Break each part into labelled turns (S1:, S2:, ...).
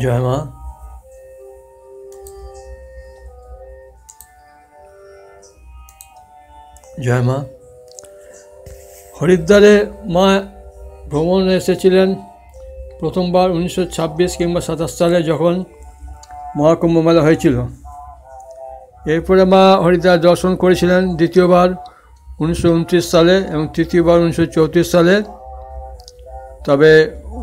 S1: জয় মা। জয় মা। হরিদ্বারে মা ভ্রমণে এসেছিলেন প্রথমবার 1926 কিংবা 27 সালে যখন মহাকুম্ভ মেলা হয়েছিল। এরপরে মা হরিদ্বার দর্শন করেছিলেন দ্বিতীয়বার 1929 সালে এবং তৃতীয়বার 1934 সালে। তবে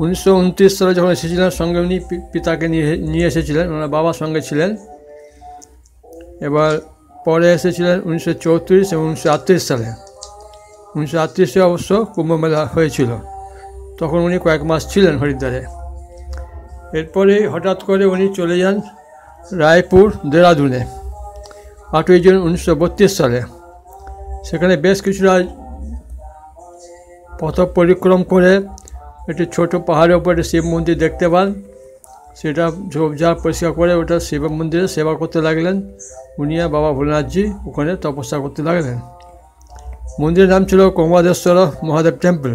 S1: 1929 সালে যখন এসেছিলেন সঙ্গে উনি পিতাকে নিয়ে এসেছিলেন, ওনার বাবার সঙ্গে ছিলেন। এবার পরে এসেছিলেন 1934 এবং 1938 সালে। 1938-এ অবশ্য কুম্ভ মেলা হয়েছিল, তখন উনি কয়েক মাস ছিলেন হরিদ্বারে। এরপরে হঠাৎ করে উনি চলে যান রায়পুর দেরাদুনে 8ই জুন 1932 সালে। সেখানে বেশ কিছুটা পথ পরিক্রম করে একটি ছোট পাহাড়ের উপরে শিব মন্দির দেখতে পান। সেটা ঝোপঝাড় পরিষ্কার করে ওটা শিব মন্দিরে সেবা করতে লাগলেন। উনি আর বাবা ভোলানাথজি ওখানে তপস্যা করতে লাগলেন। মন্দিরের নাম ছিল কমলাদেশ্বর মহাদেব টেম্পল।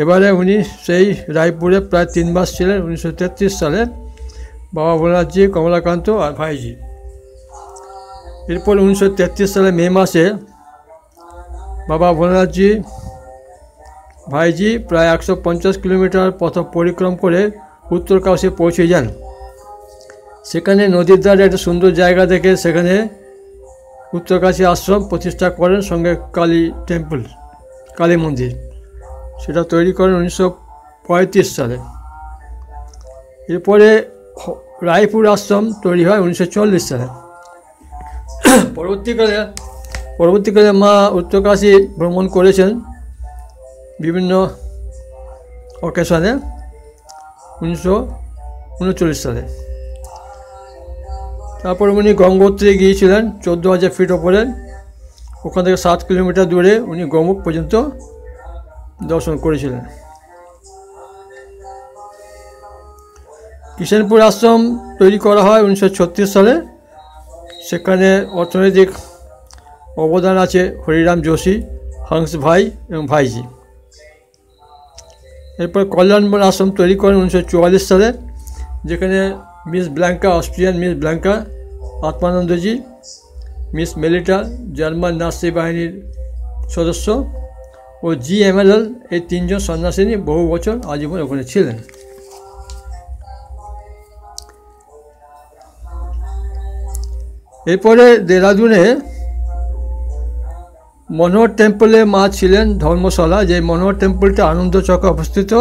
S1: এবারে উনি সেই রায়পুরে প্রায় 3 মাস ছিলেন 1933 সালে, বাবা ভোলানাথজি, কমলাকান্ত আর ভাইজি। এরপর 1933 সালে মে মাসে বাবা ভোলানাথজি, ভাইজি প্রায় 150 কিলোমিটার পথ পরিক্রম করে উত্তরকাশী পৌঁছে যান। সেখানে নদীর ধারে একটা সুন্দর জায়গা দেখে সেখানে উত্তরকাশী আশ্রম প্রতিষ্ঠা করেন, সঙ্গে কালী টেম্পল, কালী মন্দির, সেটা তৈরি করেন 1935 সালে। এরপরে রায়পুর আশ্রম তৈরি হয় 1940 সালে। পরবর্তীকালে মা উত্তরকাশী ভ্রমণ করেছেন বিভিন্ন অকেশনে 1939 সালে। তারপর উনি গঙ্গোত্রী গিয়েছিলেন 14,000 ফিট ওপরে। ওখান থেকে 7 কিলোমিটার দূরে উনি গোমুখ পর্যন্ত দর্শন করেছিলেন। কিষেনপুর আশ্রম তৈরি করা হয় 1936 সালে। সেখানে অর্থনৈতিক অবদান আছে হরিরাম যোশী, হংস ভাই এবং ভাইজি। এরপর কল্যাণবন আশ্রম তৈরি করেন 1944 সালে, যেখানে Miss Blanca, Austrian Miss Blanca, Atmanandaji, Miss Melita, German Nazi বাহিনীর সদস্য, ও GMLL, এই 3 জন সন্ন্যাসিনী বহু বছর আজীবন ওখানে ছিলেন। এরপরে দেরাদুনে মনোহর টেম্পলে মা ছিলেন ধর্মশালা, যে মনোহর টেম্পলটা আনন্দ চকে অবস্থিত।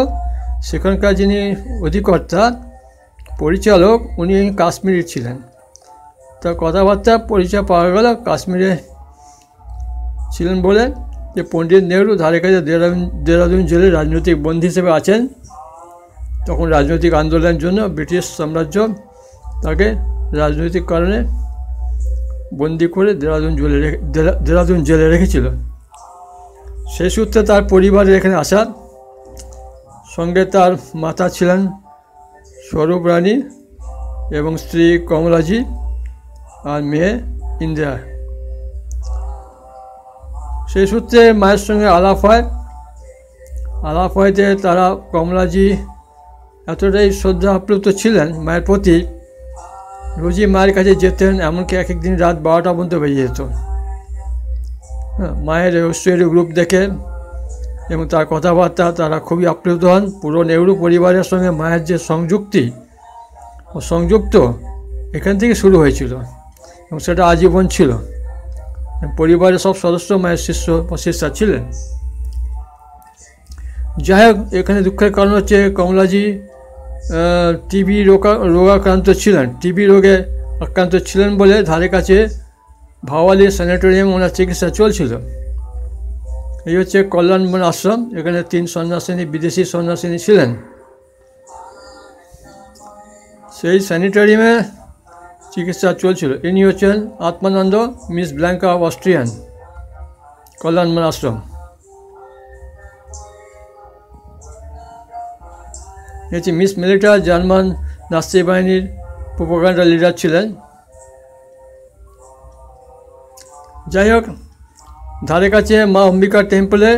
S1: সেখানকার যিনি অধিকর্তা, পরিচালক, উনি কাশ্মীরি ছিলেন। তার কথাবার্তা পরিচয় পাওয়া গেল কাশ্মীরে ছিলেন বলে, যে পণ্ডিত নেহরু ধারে কাছে দেরাদুন জেলে রাজনৈতিক বন্দী হিসেবে আছেন। তখন রাজনৈতিক আন্দোলনের জন্য ব্রিটিশ সাম্রাজ্য তাকে রাজনৈতিক কারণে বন্দি করে দেরাদুন জেলে রেখেছিল। সেই সূত্রে তার পরিবারের এখানে আসা। সঙ্গে তার মাতা ছিলেন স্বরূপ রানী এবং স্ত্রী কমলাজি আর মেয়ে ইন্দিরা। সেই সূত্রে মায়ের সঙ্গে আলাপ হইতে তারা, কমলাজি এতটাই শ্রদ্ধা আপ্লুত ছিলেন মায়ের প্রতি, রোজই মায়ের কাছে যেতেন। এমনকি এক দিন রাত 12টা পর্যন্ত বেজে যেত। মায়ের ঐশ্বরিক রূপ দেখে এবং তার কথাবার্তা তারা খুবই আপ্লুত হন। পুরো নেহরু পরিবারের সঙ্গে মায়ের যে সংযুক্ত এখান থেকে শুরু হয়েছিল এবং সেটা আজীবন ছিল। পরিবারের সব সদস্য মায়ের শিষ্যা ছিলেন। যাই হোক, এখানে দুঃখের কারণ হচ্ছে কমলাজি টিবি রোগাক্রান্ত ছিলেন। টিবি রোগে আক্রান্ত ছিলেন বলে ধারে কাছে ভাওয়ালি স্যানিটোরিয়াম ওনার চিকিৎসা চলছিল। এই হচ্ছে কল্যাণবন আশ্রম। এখানে 3 সন্ন্যাসিনী, বিদেশি সন্ন্যাসিনী ছিলেন। সেই স্যানিটোরিয়ামে চিকিৎসা চলছিল। ইনি হচ্ছেন Atmananda, miss Blanca of Austrian, কল্যাণবন আশ্রম। হচ্ছে মিস মেলিটা, জার্মান নাৎসি বাহিনীর প্রোপাগান্ডা লিডার ছিলেন। যাই হোক, ধারে কাছে মা অম্বিকা টেম্পলে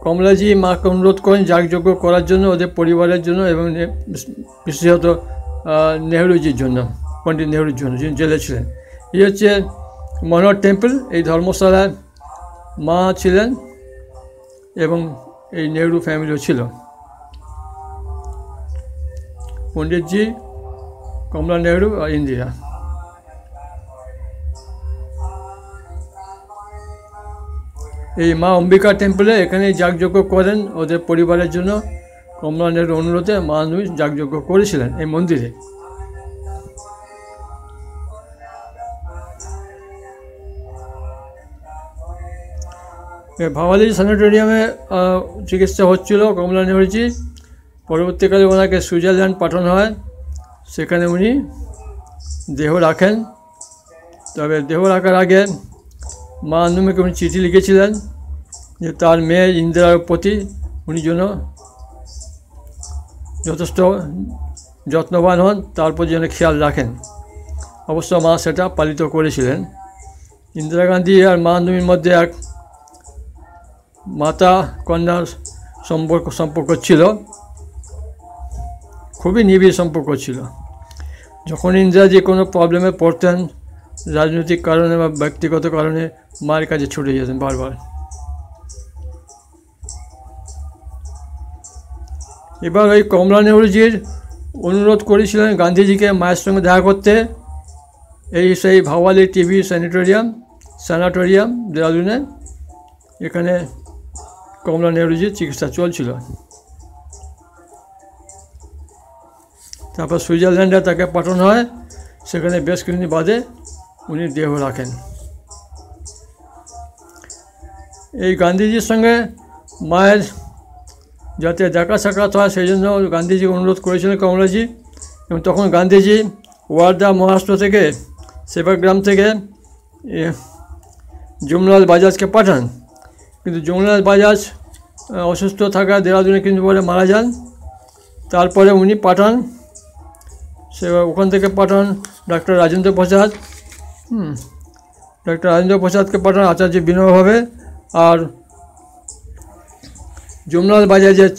S1: কমলাজি মাকে অনুরোধ করেন যাগযজ্ঞ করার জন্য ওদের পরিবারের জন্য এবং বিশেষত নেহরুজির জন্য, পণ্ডিত নেহরুর জন্য, যিনি জেলে ছিলেন। এই হচ্ছে মনোহর টেম্পল। এই ধর্মশালায় মা ছিলেন এবং এই নেহরু ফ্যামিলিও ছিল। পণ্ডিতজি, কমলা নেহরু আর ইন্দিরা। এই মা অম্বিকা টেম্পলে এখানে যাগযজ্ঞ করেন ওদের পরিবারের জন্য। কমলা নেহরুর অনুরোধে মা যাগযজ্ঞ করেছিলেন এই মন্দিরে। ভাওয়ালি স্যানিটোরিয়ামে চিকিৎসা হচ্ছিল কমলা নেহরুজি। পরবর্তীকালে ওনাকে সুইজারল্যান্ড পাঠানো হয়, সেখানে উনি দেহ রাখেন। তবে দেহ রাখার আগে মা আনন্দময়ীকে উনি চিঠি লিখেছিলেন যে তার মেয়ে ইন্দিরার প্রতি উনি যেন যথেষ্ট যত্নবান হন, তার প্রতি যেন খেয়াল রাখেন। অবশ্য মা সেটা পালিত করেছিলেন। ইন্দিরা গান্ধী আর মা আনন্দময়ীর মধ্যে এক মাতা কন্যার সম্পর্ক ছিল, খুবই নিবিড় সম্পর্ক ছিল। যখন ইন্দিরাজি কোনো প্রবলেমে পড়তেন, রাজনৈতিক কারণে বা ব্যক্তিগত কারণে, মায়ের কাছে ছুটে যেতেন বারবার। এবার ওই কমলা নেহরুজির অনুরোধ করেছিলেন গান্ধীজিকে মায়ের সঙ্গে দেখা করতে। এই সেই ভাওয়ালি টিবি স্যানাটোরিয়াম দেহরাদুনে, এখানে কমলা নেহরুজির চিকিৎসা চলছিল। তারপর সুইজারল্যান্ডে তাকে পাঠানো হয়, সেখানে বেশ কিছুদিন বাদে উনি দেহ রাখেন। এই গান্ধীজির সঙ্গে মায়ের যাতে দেখা সাক্ষাৎ হয় সেই জন্য গান্ধীজি অনুরোধ করেছিলেন কমলাজি। এবং তখন গান্ধীজি ওয়ার্ধা মহারাষ্ট্র থেকে, সেবাগ্রাম থেকে যমুনালাল বাজাজকে পাঠান। কিন্তু যমুনালাল বাজাজ অসুস্থ থাকা দেহরাদুনে কিন্তু পরে মারা যান। তারপরে উনি পাঠান, ওখান থেকে পাঠান ডক্টর রাজেন্দ্র প্রসাদকে পাঠান আচার্য বিনয়ভাবে। আর যমুনালাল বাজাজের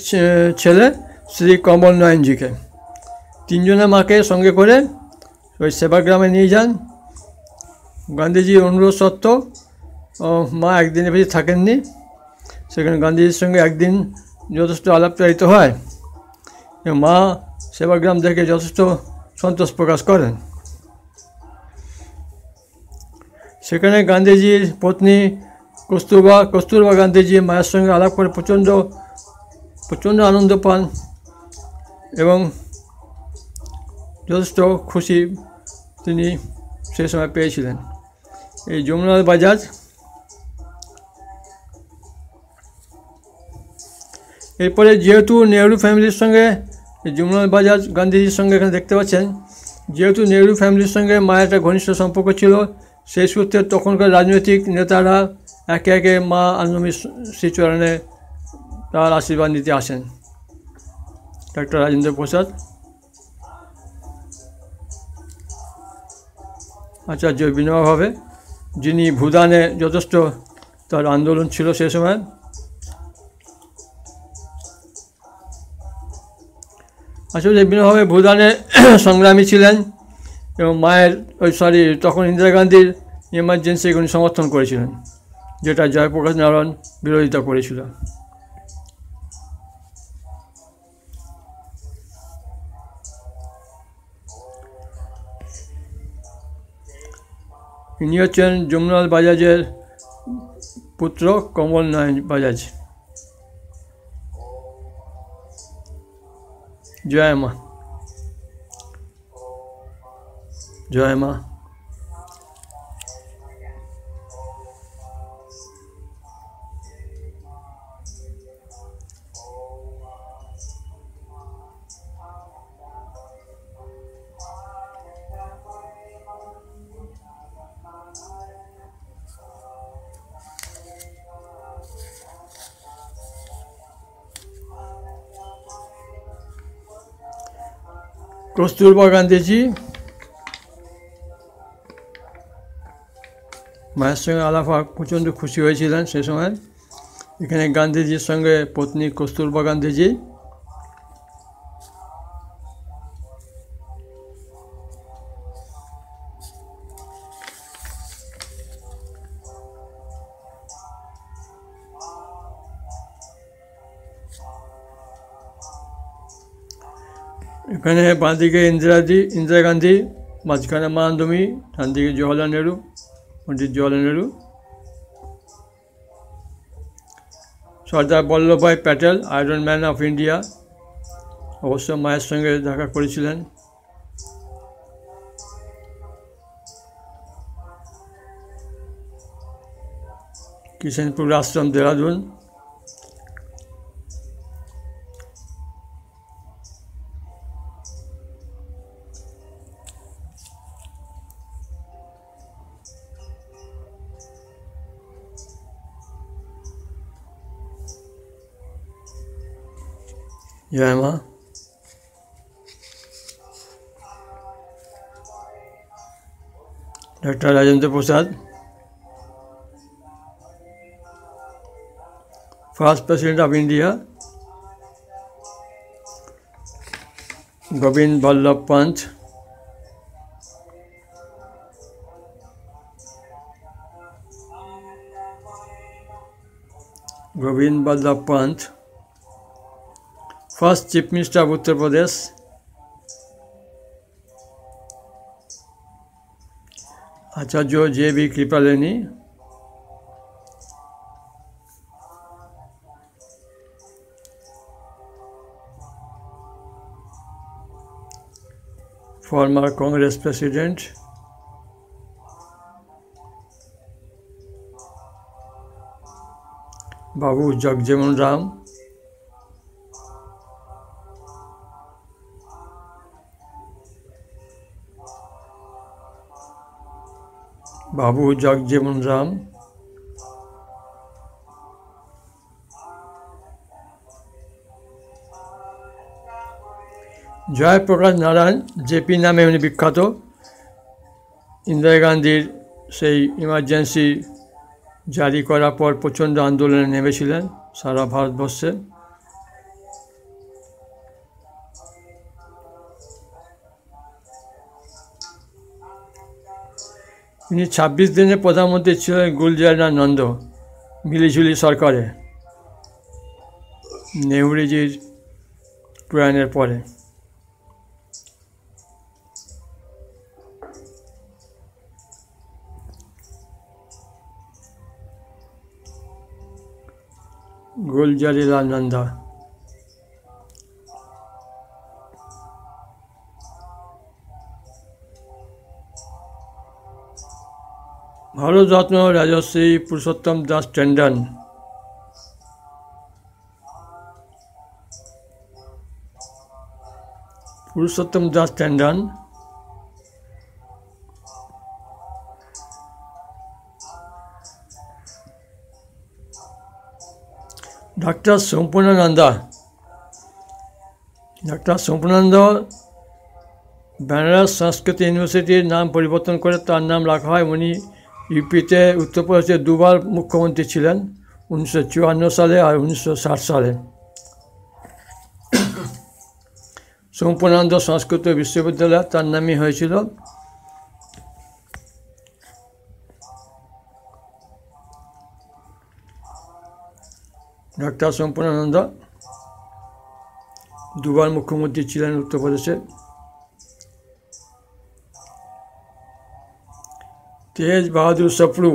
S1: ছেলে শ্রী কমল নয়নজিকে, তিনজনের মাকে সঙ্গে করে ওই সেবাগ্রামে নিয়ে যান। গান্ধীজির অনুরোধ সত্ত্বেও মা একদিনের বেশি থাকেননি। সেখানে গান্ধীজির সঙ্গে একদিন যথেষ্ট আলাপচারিত হয় এবং মা সেবাগ্রাম থেকে যথেষ্ট সন্তোষ প্রকাশ করেন। সেখানে গান্ধীজির পত্নী কস্তুরবা গান্ধীজি মায়ের সঙ্গে আলাপ করে প্রচণ্ড আনন্দ পান এবং যথেষ্ট খুশি তিনি সেই সময় পেয়েছিলেন। এই যমুনালাল বাজাজ এরপরে যেহেতু নেহরু ফ্যামিলির সঙ্গে যমুনালাল বাজাজ গান্ধীজির সঙ্গে এখানে দেখতে পাচ্ছেন, যেহেতু নেহরু ফ্যামিলির সঙ্গে মায়ের একটা ঘনিষ্ঠ সম্পর্ক ছিল, সেই সূত্রে তখনকার রাজনৈতিক নেতারা একে একে মা আনন্দময়ীর শ্রীচরণে তার আশীর্বাদ নিতে আসেন। ডক্টর রাজেন্দ্র প্রসাদ, আচার্য বিনয়ভাবে, যিনি ভুদানে যথেষ্ট তার আন্দোলন ছিল সে সময়। আচার্য বিনয়ভাবে ভুদানে সংগ্রামী ছিলেন এবং মায়ের তখন ইন্দিরা গান্ধীর এমার্জেন্সিকে উনি সমর্থন করেছিলেন, যেটা জয়প্রকাশ নারায়ণ বিরোধিতা করেছিল। ইনি হচ্ছেন যমুনালাল বাজাজের পুত্র কমল নয়ন বাজাজ। জয় মা, জয় মা। কস্তুরবা গান্ধীজি মায়ের সঙ্গে আলাপ প্রচণ্ড খুশি হয়েছিলেন সে সময় এখানে গান্ধীজির সঙ্গে পত্নী কস্তুরবা গান্ধীজি। এখানে বাঁদিকে ইন্দিরা গান্ধী, মাঝখানে মায়ানদমি, ডান দিকে Jawaharlal Nehru, Pandit Jawaharlal Nehru. Sardar Vallabhbhai Patel, iron man of India, অবশ্য মায়ের সঙ্গে দেখা করেছিলেন। কিষেনপুর আশ্রম, দেহরাদুন। জয় মা। Doctor Rajendra Prasad, first president of India. Govind Ballabh Pant, Govind Ballabh Pant, first chief minister of Uttar Pradesh. Acharya J B. Kripalani, former Congress President, Babu Jagjeevan Ram, Babu Jagjeevan Ram, Jayaprakash Narayan, JP নামে উনি বিখ্যাত। ইন্দিরা গান্ধীর সেই ইমার্জেন্সি জারি করার পর প্রচণ্ড আন্দোলনে নেমেছিলেন সারা ভারতবর্ষে। তিনি 26 দিনের প্রধানমন্ত্রী ছিলেন গুলজারিলাল মিলিঝুলি সরকারে, নেহরুজির প্রয়াণের পরে। গুলজারিলাল নন্দা। ভারতরত্ন রাজশ্রী পুরুষোত্তম দাস ট্যান্ডন। পুরুষোত্তম দাস ট্যান্ডন, ডক্টর সম্পূর্ণানন্দা। ডক্টর সম্পূর্ণানন্দ বেনারস সংস্কৃত ইউনিভার্সিটির নাম পরিবর্তন করে তার নাম রাখা হয়। উনি ইউপিতে উত্তরপ্রদেশে দুবার মুখ্যমন্ত্রী ছিলেন, 1954 সালে আর 1960 সালে। সম্পূর্ণানন্দ সংস্কৃত বিশ্ববিদ্যালয় তার নামই হয়েছিল। ডক্টর সম্পূর্ণানন্দ দুবার মুখ্যমন্ত্রী ছিলেন উত্তরপ্রদেশে। তেজ বাহাদুর সপ্রু,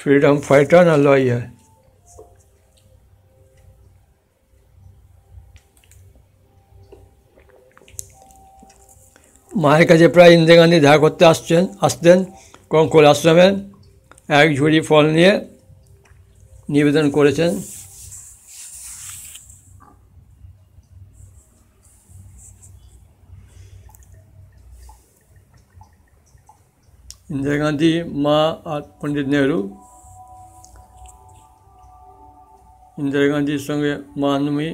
S1: फ्रीडम फाइटर ना लॉयर। মায়ের কাছে প্রায় ইন্দিরা গান্ধী দেখা করতে আসতেন কঙ্কল আশ্রমে। এক ঝুড়ি ফল নিয়ে নিবেদন করেছেন। ইন্দিরা গান্ধী, মা আর পণ্ডিত নেহরু। ইন্দিরা গান্ধীর সঙ্গে মায়ানদমি,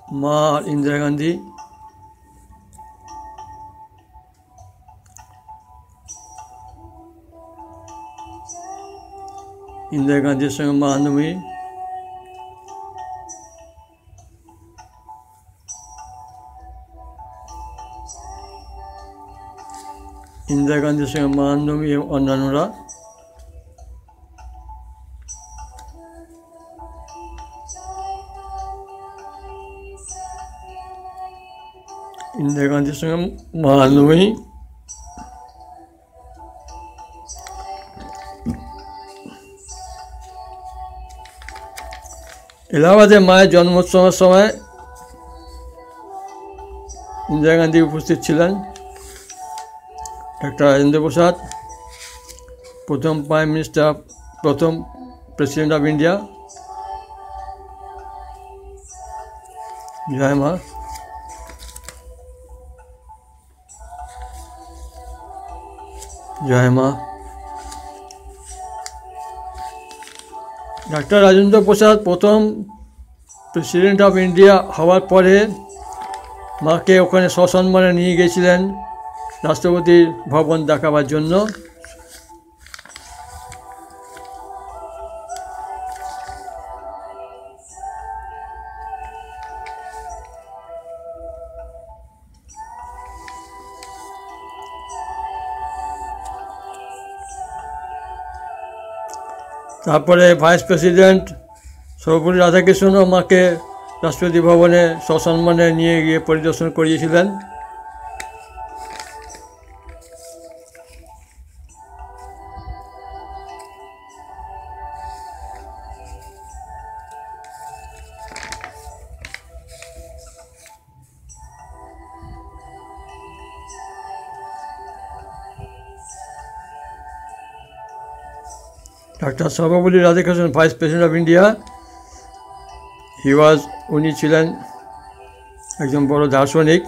S1: মা ইন্দিরা গান্ধী, ইন্দিরা গান্ধীর সঙ্গে মহানবমী, ইন্দিরা গান্ধীর সঙ্গে মহানবমী এবং অন্যান্যরা। ইন্দিরা গান্ধীর সঙ্গে মহানবমী, এলাহাবাদে মায়ের জন্মোৎসবের সময় ইন্দিরা গান্ধী উপস্থিত ছিলেন। ডক্টর রাজেন্দ্র প্রসাদ, প্রথম প্রাইম মিনিস্টার, প্রথম প্রেসিডেন্ট অফ ইন্ডিয়া। জয় মা। জয় মা। ডক্টর রাজেন্দ্র প্রসাদ প্রথম প্রেসিডেন্ট অফ ইন্ডিয়া হওয়ার পরে মাকে ওখানে সসম্মানে নিয়ে গিয়েছিলেন রাষ্ট্রপতির ভবন দেখাবার জন্য। তারপরে ভাইস প্রেসিডেন্ট সর্বপল্লী রাধাকৃষ্ণনও মাকে রাষ্ট্রপতি ভবনে সসম্মানে নিয়ে গিয়ে পরিদর্শন করিয়েছিলেন। Doctor Sarvepalli Radhakrishnan, vice president of India, উনি ছিলেন একজন বড় দার্শনিক।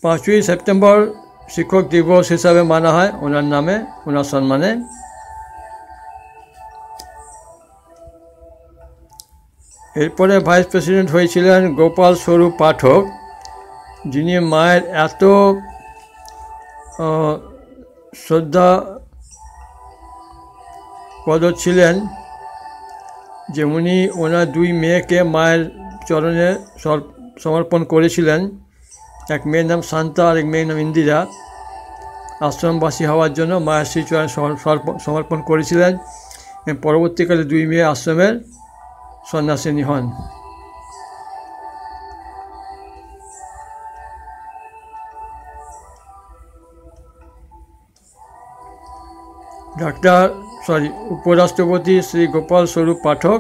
S1: 5ই সেপ্টেম্বর শিক্ষক দিবস হিসাবে মানা হয় ওনার নামে, ওনার সম্মানে। এরপরে ভাইস প্রেসিডেন্ট হয়েছিলেন গোপাল স্বরূপ পাঠক, যিনি মায়ের এত শ্রদ্ধা পদ ছিলেন যে উনি ওনার 2 মেয়েকে মায়ের চরণে সমর্পণ করেছিলেন। এক মেয়ের নাম শান্তা আর এক মেয়ের নাম ইন্দিরা। আশ্রমবাসী হওয়ার জন্য মায়ের শ্রীচরণে সমর্পণ করেছিলেন। পরবর্তীকালে 2 মেয়ে আশ্রমের সন্ন্যাসিনী হন। উপরাষ্ট্রপতি শ্রী গোপাল স্বরূপ পাঠক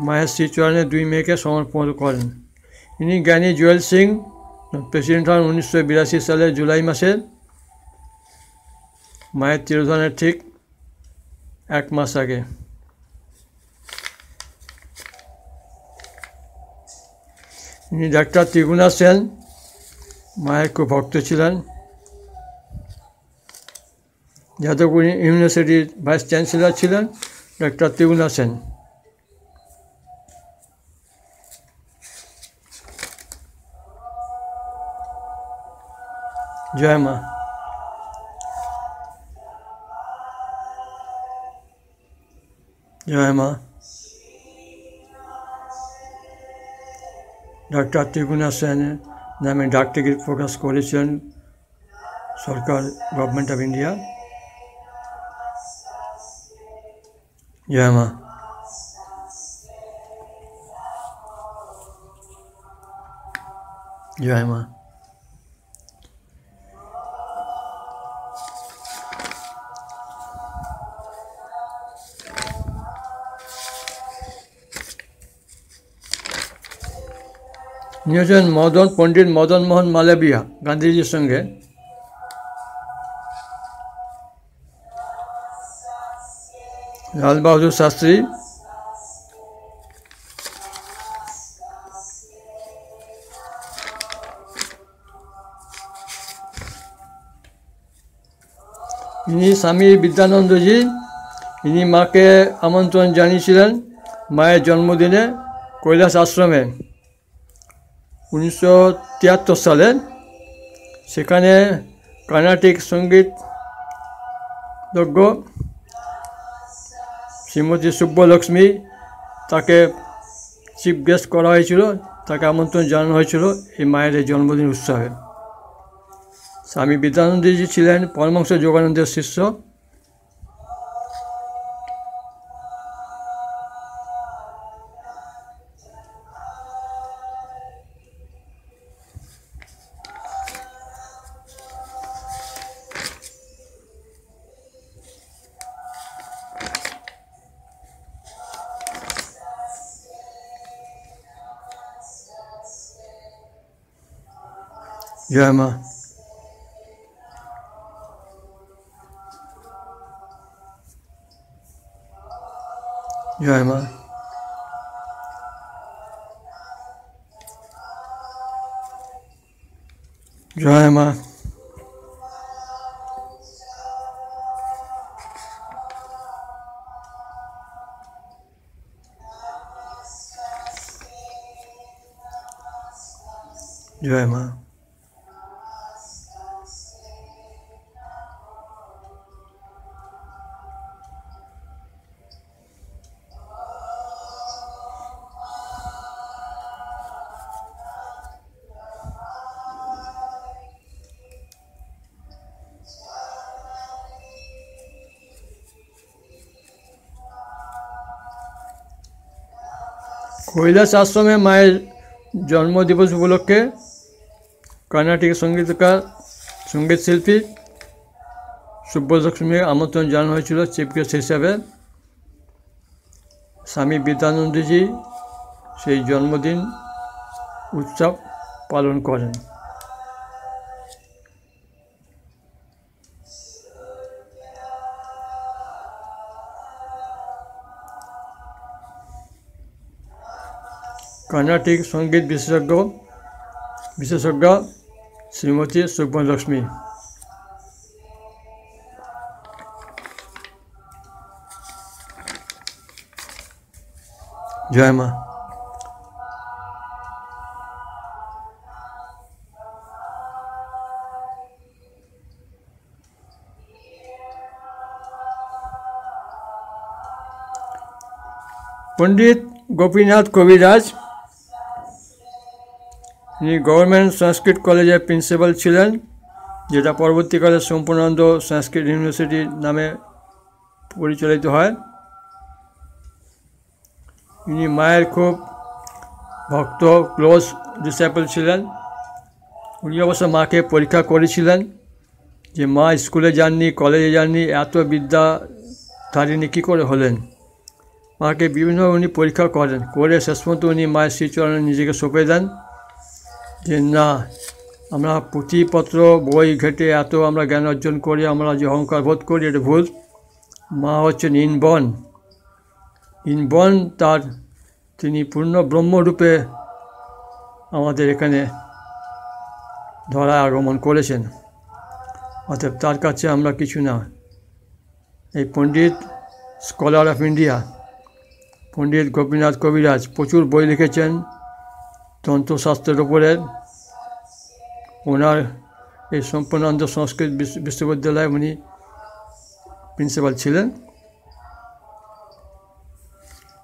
S1: মায়ের শ্রীচরণে 2 মেয়েকে সমর্পণ করেন। ইনি জ্ঞানী জুয়েল সিং, প্রেসিডেন্ট হন 1982 সালের জুলাই মাসে, মায়ের তিরোধানের ঠিক 1 মাস আগে। ইনি ডাক্তার ত্রিগুণা সেন, মায়ের খুব ভক্ত ছিলেন। যাদবপুর ইউনিভার্সিটির ভাইস চ্যান্সেলর ছিলেন ডক্টর ত্রিগুণা সেন। জয় মা। জয় মা। ডক্টর ত্রিগুণা সেন নামে ডাক টিকিট প্রকাশ করেছেন সরকার, গভর্নমেন্ট অফ ইন্ডিয়া। জয় মা। জয় মা। নিয়েছেন পণ্ডিত মদন মোহন মালবিয়া গান্ধীজির সঙ্গে। লাল বাহাদুর শাস্ত্রী, ইনি স্বামী বিদ্যানন্দজি, ইনি মাকে আমন্ত্রণ জানিয়েছিলেন মায়ের জন্মদিনে কৈলাস আশ্রমে 1973 সালে সেখানে কর্ণাটিক সঙ্গীতজ্ঞ শ্রীমতী সুব্বলক্ষ্মী তাকে চিফ গেস্ট করা হয়েছিল, তাকে আমন্ত্রণ জানানো হয়েছিল এই মায়ের এই জন্মদিন উৎসবে। স্বামী বিদ্যানন্দজি ছিলেন পরমহংস যোগানন্দের শিষ্য। জয় মা। জয় মা। জয় মা। জয় মা। কৈলাস আশ্রমে মায়ের জন্মদিবস উপলক্ষে কর্ণাটিক সঙ্গীতশিল্পী সুব্বলক্ষ্মীকে আমন্ত্রণ জানানো হয়েছিল চিফ গেস্ট হিসাবে। স্বামী বিদ্যানন্দজি সেই জন্মদিন উৎসব পালন করেন। কর্ণাটিক সঙ্গীত বিশেষজ্ঞ শ্রীমতী সুব্বলক্ষ্মী। জয় মা। পণ্ডিত গোপীনাথ কবিরাজ ইনি গভর্নমেন্ট সংস্কৃত কলেজের প্রিন্সিপাল ছিলেন, যেটা পরবর্তীকালে সম্পূর্ণানন্দ সংস্কৃত ইউনিভার্সিটি নামে পরিচালিত হয়। ইনি মায়ের খুব ভক্ত ক্লোজ ডিসাইপল ছিলেন। উনি অবশ্য মাকে পরীক্ষা করেছিলেন যে মা স্কুলে যাননি, কলেজে যাননি, এত বিদ্যাধারিণী কী করে হলেন। মাকে বিভিন্ন উনি পরীক্ষা করেন, করে শেষ পর্যন্ত উনি মায়ের শ্রীচরণে নিজেকে সঁপে দেন যে না, আমরা পুঁথিপত্র বই ঘেটে এত আমরা জ্ঞান অর্জন করি, আমরা যে অহংকার বোধ করি এটা ভুল। মা হচ্ছেন ইনবর্ন, তিনি পূর্ণ ব্রহ্মরূপে আমাদের এখানে ধরায় আগমন করেছেন। অতএব তার কাছে আমরা কিছু না। এই পণ্ডিত স্কলার অফ ইন্ডিয়া পণ্ডিত গোপীনাথ কবিরাজ প্রচুর বই লিখেছেন তন্ত্রশাস্ত্রের ওপরে। ওনার এই সম্পূর্ণানন্দ সংস্কৃত বিশ্ববিদ্যালয়ে উনি প্রিন্সিপাল ছিলেন।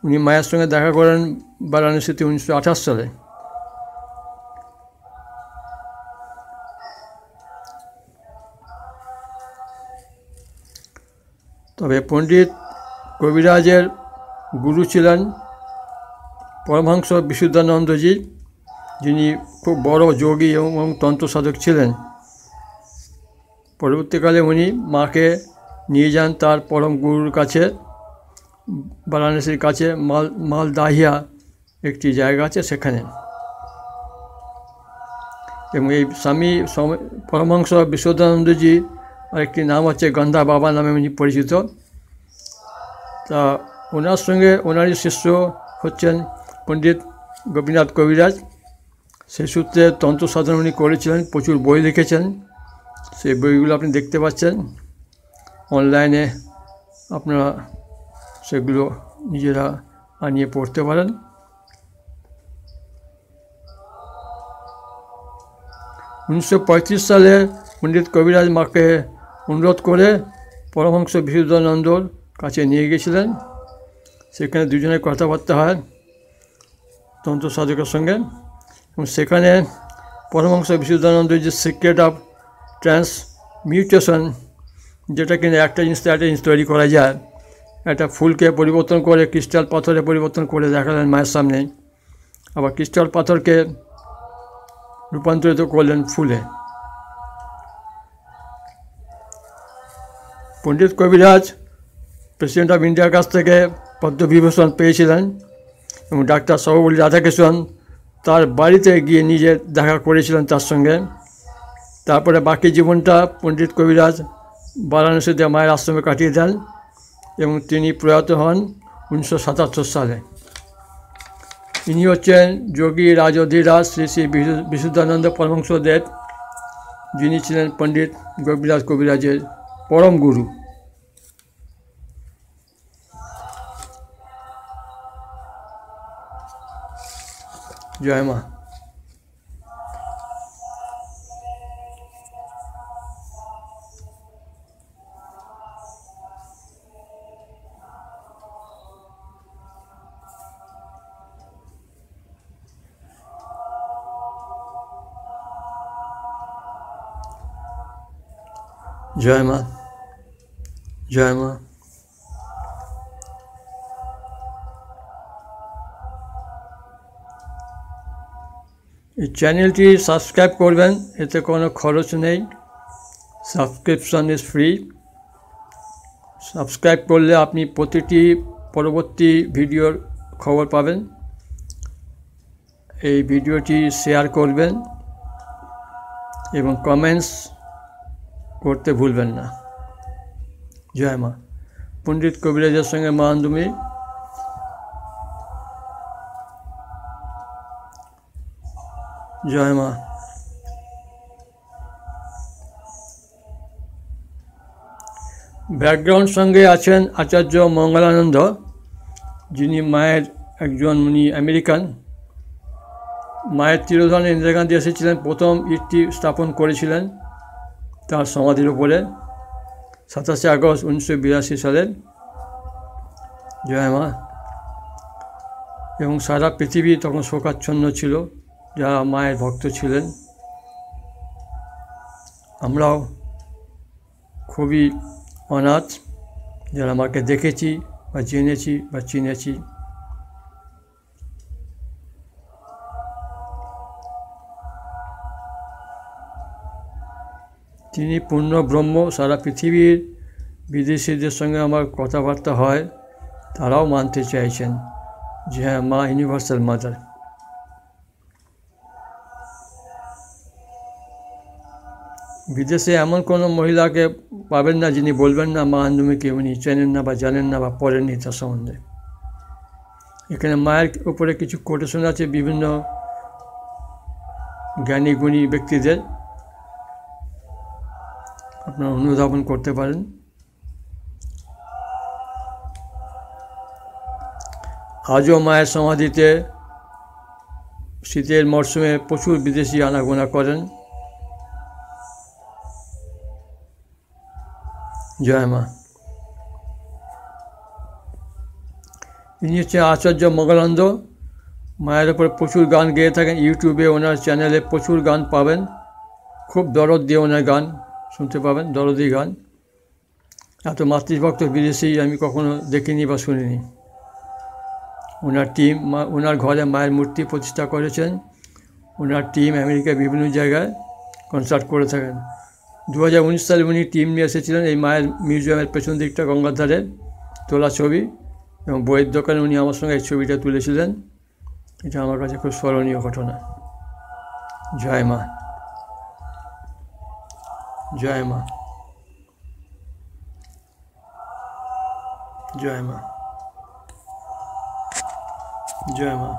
S1: উনি মায়ের সঙ্গে দেখা করেন বারাণসীতে 1928 সালে। তবে পণ্ডিত কবিরাজের গুরু ছিলেন পরমহংস বিশুদ্ধানন্দজি, যিনি খুব বড় যোগী এবং তন্ত্রসাধক ছিলেন। পরবর্তীকালে উনি মাকে নিয়ে যান তার পরম গুরুর কাছে, বারাণসীর কাছে মালদাহিয়া একটি জায়গা আছে সেখানে। এবং এই স্বামী পরমহংস বিশুদ্ধানন্দজি আরেকটি নাম হচ্ছে গন্ধা বাবা নামে উনি পরিচিত। তা ওনার সঙ্গে ওনারই শিষ্য হচ্ছেন পণ্ডিত গোপীনাথ কবিরাজ। সেই সূত্রে তন্ত্র সাধন উনি করেছিলেন, প্রচুর বই লিখেছেন। সেই বইগুলো আপনি দেখতে পাচ্ছেন অনলাইনে, আপনারা সেগুলো নিজেরা আনিয়ে পড়তে পারেন। উনিশশো সালে পণ্ডিত কবিরাজ মাকে অনুরোধ করে পরমহংস বিশুদ্ধানন্দর কাছে নিয়ে গিয়েছিলেন। সেখানে দুজনের কথাবার্তা হয় তন্ত্র সাধকের সঙ্গে, এবং সেখানে পরমহংস বিশুদ্ধানন্দের যে সিক্রেট অফ ট্রান্সমিউটেশন, যেটা কিনা একটা জিনিস একটা জিনিস তৈরি করা যায়, একটা ফুলকে পরিবর্তন করে ক্রিস্টাল পাথরে পরিবর্তন করে দেখালেন মায়ের সামনে, আবার ক্রিস্টাল পাথরকে রূপান্তরিত করলেন ফুলে। পণ্ডিত কবিরাজ প্রেসিডেন্ট অফ ইন্ডিয়ার কাছ থেকে পদ্মবিভূষণ পেয়েছিলেন, এবং ডাক্তার সর্বপল্লী রাধাকৃষ্ণন তার বাড়িতে গিয়ে নিজে দেখা করেছিলেন তার সঙ্গে। তারপরে বাকি জীবনটা পণ্ডিত কবিরাজ বারাণসীতে মায়ের আশ্রমে কাটিয়ে দেন, এবং তিনি প্রয়াত হন 1977 সালে। ইনি হচ্ছেন যোগী রাজধিরাজ শ্রী শ্রী বিশুদ্ধানন্দ পরমহংসদেব, যিনি ছিলেন পণ্ডিত গোবিরাজ কবিরাজের পরম গুরু। জয় মা। জয় মা। জয় মা। এই চ্যানেলটি সাবস্ক্রাইব করবেন, এতে কোনো খরচ নেই, সাবস্ক্রিপশন ইজ ফ্রি। সাবস্ক্রাইব করলে আপনি প্রতিটি পরবর্তী ভিডিওর খবর পাবেন। এই ভিডিওটি শেয়ার করবেন এবং কমেন্টস করতে ভুলবেন না। জয় মা। পণ্ডিত কবিরাজের সঙ্গে মা আনন্দময়ী। জয় মা। ব্যাকগ্রাউন্ড সঙ্গে আছেন আচার্য মঙ্গলানন্দ, যিনি মায়ের একজন, উনি আমেরিকান। মায়ের তিরোধানে ইন্দিরা গান্ধী এসেছিলেন, প্রথম ইটটি স্থাপন করেছিলেন তার সমাধির উপরে 27 আগস্ট 1982 সালে। জয় মা। এবং সারা পৃথিবী তখন শোকাচ্ছন্ন ছিল যারা মায়ের ভক্ত ছিলেন। আমরাও খুবই অনাথ যারা মাকে দেখেছি বা জেনেছি বা চিনেছি। তিনি পূর্ণ ব্রহ্ম। সারা পৃথিবীর বিদেশিদের সঙ্গে আমার কথাবার্তা হয়, তারাও মানতে চাইছেন যে হ্যাঁ, মা ইউনিভার্সাল মাদার। বিদেশে এমন কোনো মহিলাকে পাবেন না যিনি বলবেন না মা আনন্দময়ীকে উনি চেনেন না বা জানেন না বা পড়েননি তার সম্বন্ধে। এখানে মায়ের উপরে কিছু কোটেশন আছে বিভিন্ন জ্ঞানী গুণী ব্যক্তিদের, আপনারা অনুধাবন করতে পারেন। আজও মায়ের সমাধিতে শীতের মরশুমে প্রচুর বিদেশি আনাগোনা করেন। জয় মা। ইনি হচ্ছেন আচার্য মঙ্গলানন্দ, মায়ের উপরে প্রচুর গান গেয়ে থাকেন। ইউটিউবে ওনার চ্যানেলে প্রচুর গান পাবেন, খুব দরদ দিয়ে ওনার গান শুনতে পাবেন, দরদি গান। এত মাতৃভক্ত বিদেশি আমি কখনো দেখিনি বা শুনিনি। ওনার টিম ওনার ঘরে মায়ের মূর্তি প্রতিষ্ঠা করেছেন। ওনার টিম আমেরিকার বিভিন্ন জায়গায় কনসার্ট করে থাকেন। 2019 সালে উনি টিম নিয়ে এসেছিলেন এই মায়ের মিউজিয়ামের পেছন দিকটা গঙ্গার ধারে তোলা ছবি, এবং বইয়ের দোকানে উনি আমার সঙ্গে এই ছবিটা তুলেছিলেন। এটা আমার কাছে খুব স্মরণীয় ঘটনা। জয় মা। জয় মা। জয় মা। জয় মা।